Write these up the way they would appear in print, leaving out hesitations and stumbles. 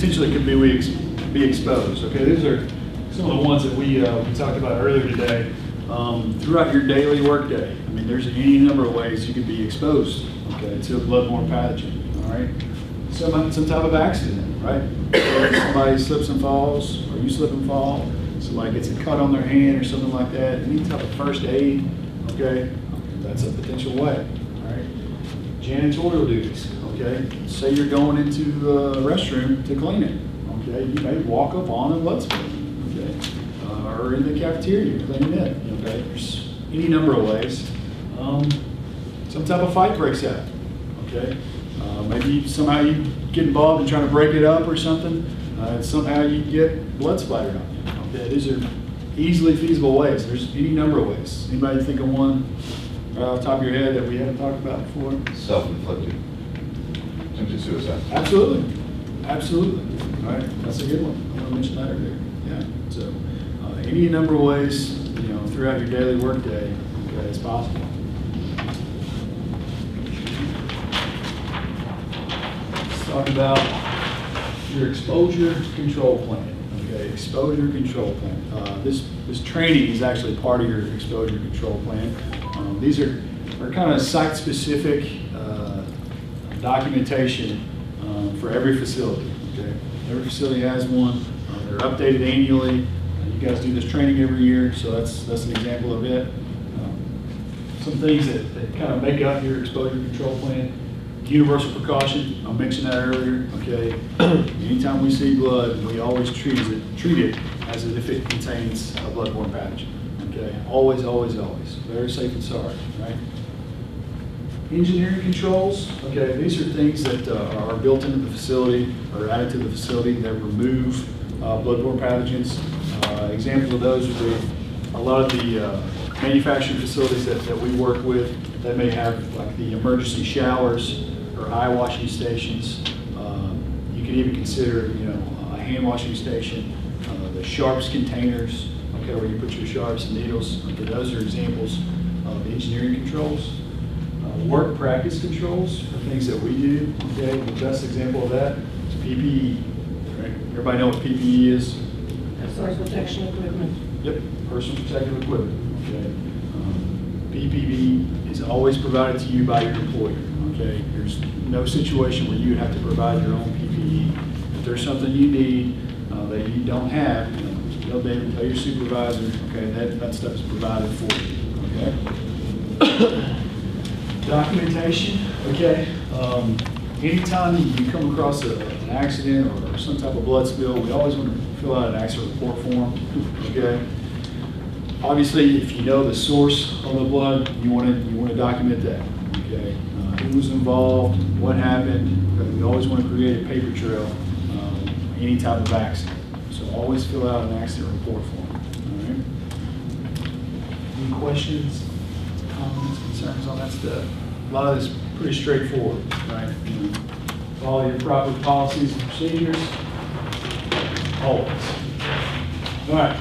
potentially could be exposed. Okay, these are some of the ones that we talked about earlier today. Throughout your daily workday, I mean, there's any number of ways you could be exposed, okay, to a bloodborne pathogen. All right, some type of accident, right? Somebody slips and falls, or you slip and fall. Somebody gets a cut on their hand or something like that. Any type of first aid, okay, that's a potential way. All right, janitorial duties. Okay, say you're going into a restroom to clean it. Okay, you may walk up on a blood spill. Okay, or in the cafeteria cleaning it. Okay, there's any number of ways. Some type of fight breaks out. Okay, maybe somehow you get involved in trying to break it up or something. Somehow you get blood splattered on you. Okay, these are easily feasible ways. There's any number of ways. Anybody think of one right off the top of your head that we haven't talked about before? Self-inflicted. Attempted suicide. Absolutely, absolutely. All right, that's a good one. I want to mention that earlier. Yeah. So, any number of ways, you know, throughout your daily workday, okay, it's possible. Let's talk about your exposure control plan. Okay, exposure control plan. This training is actually part of your exposure control plan. These are kind of site-specific documentation for every facility. Okay, every facility has one. They're updated annually. You guys do this training every year, so that's an example of it. Some things that kind of make up your exposure control plan. Universal precaution. I mentioned that earlier. Okay, anytime we see blood, we always treat it as if it contains a bloodborne pathogen. Okay, always, always, always. Very safe and sorry. Right. Engineering controls, okay, these are things that are built into the facility or added to the facility that remove bloodborne pathogens. Examples of those would be a lot of the manufacturing facilities that we work with that may have like the emergency showers or eye washing stations. You could even consider, you know, a hand washing station, the sharps containers, okay, where you put your sharps and needles. Okay, those are examples of engineering controls. Work practice controls are things that we do. Okay, the best example of that is PPE. Right? Everybody know what PPE is? Personal protection equipment. Yep, personal protective equipment. Okay, PPE is always provided to you by your employer. Okay, there's no situation where you have to provide your own PPE. If there's something you need that you don't have, you know, tell your supervisor. Okay, that stuff is provided for you. Okay. Documentation, okay. Anytime you come across an accident or some type of blood spill, we always want to fill out an accident report form, okay. Obviously, if you know the source of the blood, you want to document that, okay. Who was involved, what happened. We always want to create a paper trail, any type of accident. So always fill out an accident report form. All right. Any questions? Comments, concerns on that stuff? A lot of this is pretty straightforward, right? You know, follow your proper policies and procedures, always. All right,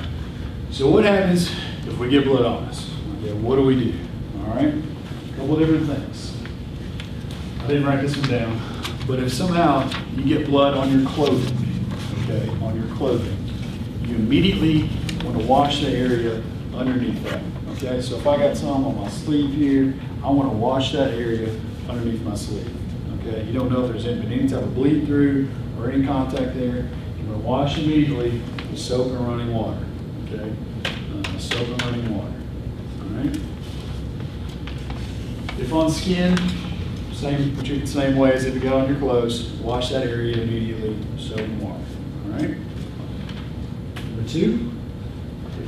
so what happens if we get blood on us? Okay, what do we do? All right, a couple different things. I didn't write this one down, but if somehow you get blood on your clothing, okay, on your clothing, you immediately want to wash the area underneath that. Okay, so if I got some on my sleeve here, I want to wash that area underneath my sleeve. Okay, you don't know if there's been any type of bleed through or any contact there. You're going to wash immediately with soap and running water. Okay, soap and running water. All right. If on skin, treat the same way as if you got on your clothes. Wash that area immediately with soap and water. All right. Number 2.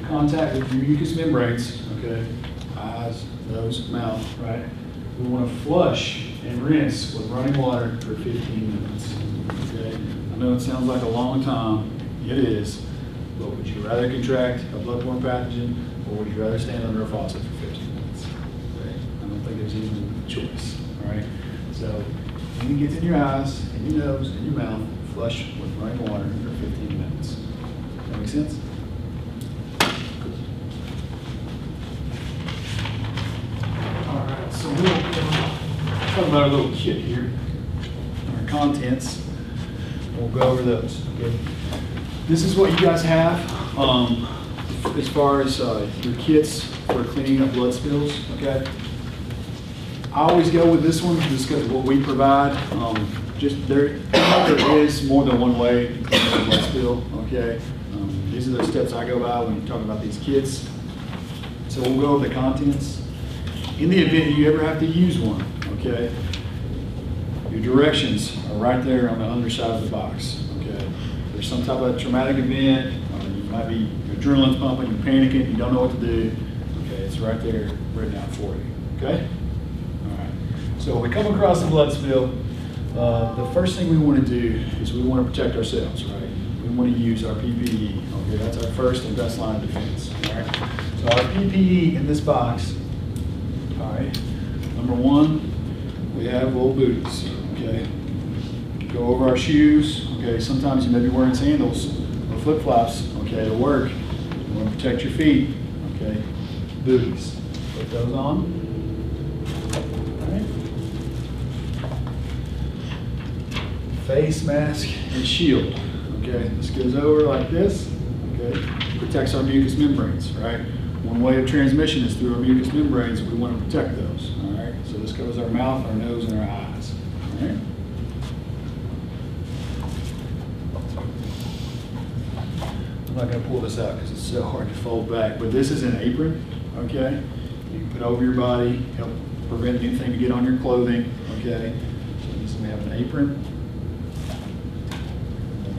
Contact with your mucous membranes, okay, eyes, nose, mouth, right? We want to flush and rinse with running water for 15 minutes, okay? I know it sounds like a long time, it is, but would you rather contract a bloodborne pathogen or would you rather stand under a faucet for 15 minutes? Okay? I don't think there's even a choice, all right? So when it gets in your eyes, in your nose, in your mouth, flush with running water for 15 minutes. That make sense? So we'll talk about our little kit here, our contents. We'll go over those. Okay. This is what you guys have as far as your kits for cleaning up blood spills. Okay. I always go with this one just because of what we provide. There is more than one way to clean up a blood spill. Okay. These are the steps I go by when you're talking about these kits. So we'll go over the contents. In the event you ever have to use one, okay, your directions are right there on the underside of the box. Okay, there's some type of traumatic event, you might be your adrenaline's pumping, you're panicking, you don't know what to do. Okay, it's right there written out for you. Okay, all right. So when we come across a blood spill, the first thing we want to do is we want to protect ourselves, right? We want to use our PPE. Okay, that's our first and best line of defense. All right. So our PPE in this box. All right. Number one, we have little booties. Okay. Go over our shoes. Okay. Sometimes you may be wearing sandals or flip flops. Okay, to work. You want to protect your feet. Okay. Booties. Put those on. All right. Face mask and shield. Okay, this goes over like this, okay, protects our mucous membranes, right? One way of transmission is through our mucous membranes, we want to protect those, all right? So this covers our mouth, our nose, and our eyes, all right? I'm not going to pull this out because it's so hard to fold back, but this is an apron, okay? You can put over your body, help prevent anything to get on your clothing, okay? So we have an apron.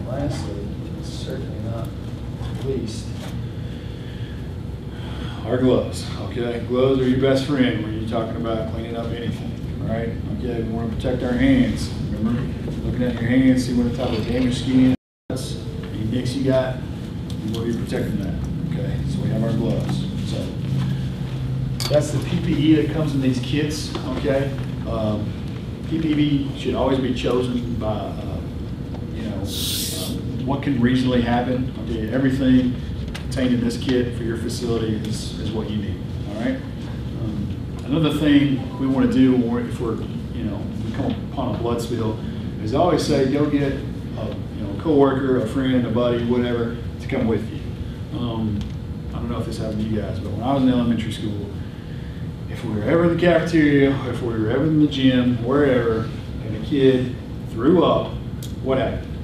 Lastly, certainly not least, our gloves. Okay, gloves are your best friend when you're talking about cleaning up anything, right? Okay, we want to protect our hands. Remember, looking at your hands, see what type of damaged skin, any nicks you got, you want to be protecting that. Okay, so we have our gloves. So that's the PPE that comes in these kits. Okay, PPE should always be chosen by what can reasonably happen. Okay, everything contained in this kit for your facility is what you need. All right. Another thing we want to do if we're we come upon a blood spill is I always say go get a coworker, a friend, a buddy, whatever to come with you. I don't know if this happened to you guys, but when I was in elementary school, if we were ever in the cafeteria, or if we were ever in the gym, wherever, and a kid threw up, what happened?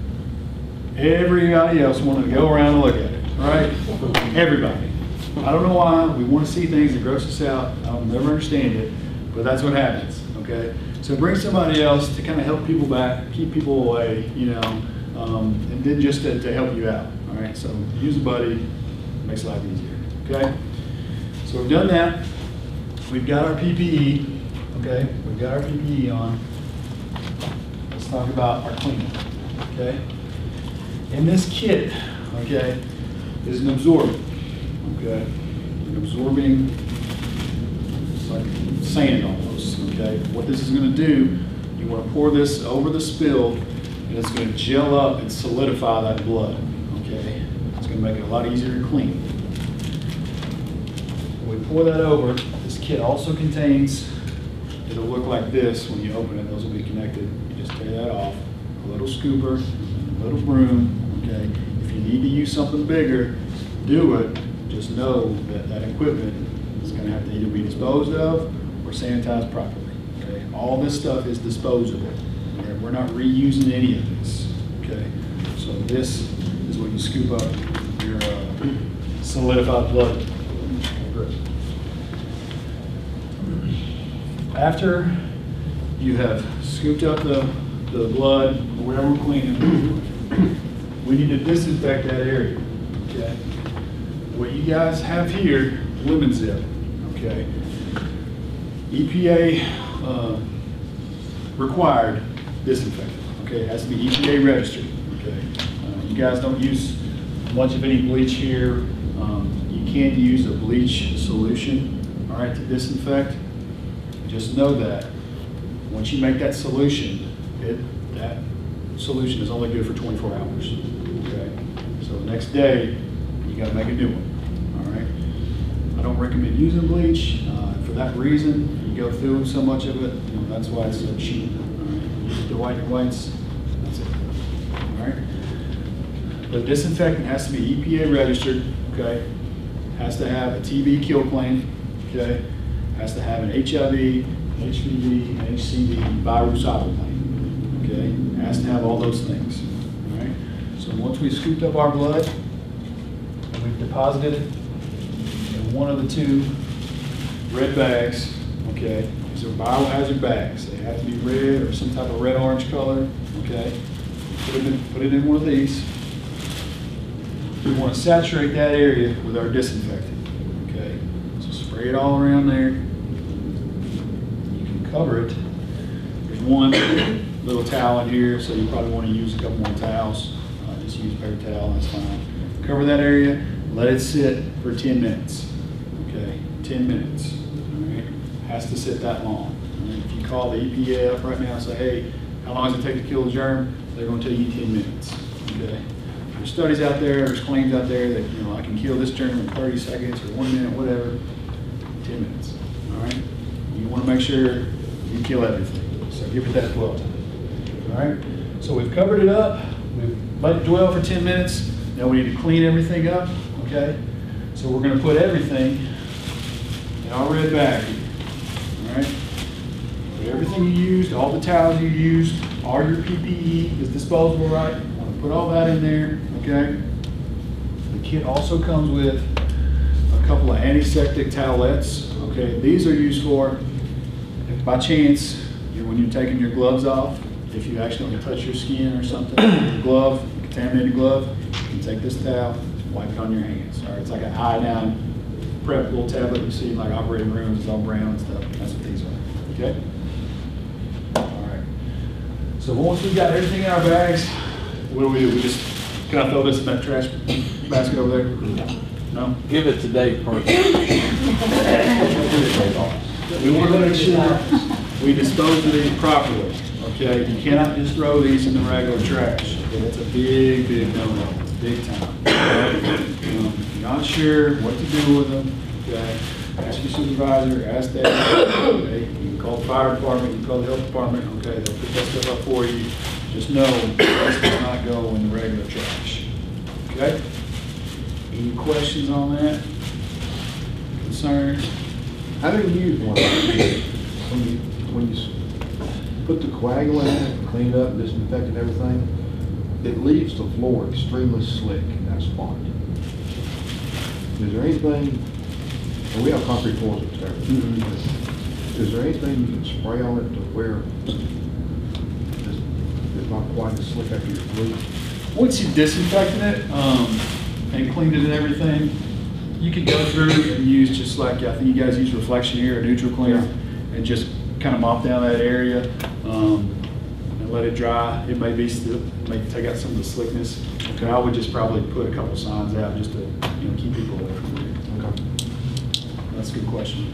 Everybody else wanted to go around and look at it, right? Everybody. I don't know why. We want to see things that gross us out. I'll never understand it, but that's what happens, okay? So bring somebody else to kind of help people back, keep people away, and then just to help you out, all right? So use a buddy, makes life easier, okay? So we've done that. We've got our PPE, okay? We've got our PPE on. Let's talk about our cleaning, okay? In this kit, okay, is an absorbent, okay? An absorbing, it's like sand almost, okay? What this is going to do, you want to pour this over the spill, and it's going to gel up and solidify that blood, okay? It's going to make it a lot easier to clean. When we pour that over, this kit also contains, it'll look like this when you open it, those will be connected. You just tear that off, a little scooper, a little broom, okay? If you need to use something bigger, do it. Just know that that equipment is going to have to either be disposed of or sanitized properly, okay? All this stuff is disposable. Okay? We're not reusing any of this, okay? So this is when you scoop up your solidified blood. After you have scooped up the blood, or whatever we're cleaning, we need to disinfect that area, okay? What you guys have here, lemon zip, okay? EPA required disinfectant, okay? It has to be EPA registered, okay? You guys don't use much of any bleach here. You can use a bleach solution, all right, to disinfect. Just know that once you make that solution, that solution is only good for 24 hours. Okay, so the next day you got to make a new one. All right. I don't recommend using bleach for that reason. You go through so much of it. That's why it's so cheap. All right. Use the white and whites. That's it. All all right? But disinfectant has to be EPA registered, okay? Has to have a TB kill claim, okay? Has to have an HIV, HPV, and HCV virucidal claim, okay? Has to have all those things, all right? So once we've scooped up our blood, and we've deposited it in one of the two red bags, okay? These are biohazard bags. They have to be red or some type of red-orange color, okay? Put it in one of these. We want to saturate that area with our disinfectant, okay? So spray it all around there. You can cover it. There's one little towel in here, so you probably want to use a couple more towels. Just use paper towel, that's fine. Cover that area, let it sit for 10 minutes, okay? 10 minutes, all right? Has to sit that long. All right? If you call the EPA up right now and say, hey, how long does it take to kill the germ? They're going to tell you 10 minutes, okay? There's studies out there, there's claims out there that, you know, I can kill this germ in 30 seconds or 1 minute, whatever, 10 minutes, all right? You want to make sure you kill everything, so give it that dwell time, all right? So we've covered it up, we've let it dwell for 10 minutes, now we need to clean everything up, okay? So we're going to put everything in our red bag, all right? Put everything you used, all the towels you used, all your PPE is disposable, right? Put all that in there, okay? The kit also comes with a couple of antiseptic towelettes, okay? These are used for, if by chance, when you're taking your gloves off, if you accidentally touch your skin or something, your glove, contaminated glove, you can take this towel, wipe it on your hands. All right, it's like an iodine prep little tablet you see in like operating rooms, it's all brown and stuff. That's what these are, okay? All right. So once we've got everything in our bags, what do? We just, can I throw this in that trash basket over there? No? Give it to Dave first. We want to make sure we dispose of these properly, okay? You cannot just throw these in the regular trash. Okay? That's a big, big no-no, big time. If you're not sure what to do with them, okay? Ask your supervisor, ask Dave, okay? You can call the fire department, you can call the health department, okay? They'll pick that stuff up for you. Just know this does not go in the regular trash, okay? Any questions on that? Concerns? How do you use one of those? When you put the coagulant in it and clean it up, disinfect and everything, it leaves the floor extremely slick in that spot. Is there anything, and we have concrete floors upstairs. Is there anything you can spray on it to where it's not quite as slick after your bleach? Once you've disinfected it and cleaned it and everything, you can go through and use just like, I think you guys use Reflection here or Neutral Cleaner, and just kind of mop down that area and let it dry. It may be still, may take out some of the slickness. Okay, I would just probably put a couple signs out just to keep people away from it. Okay. That's a good question.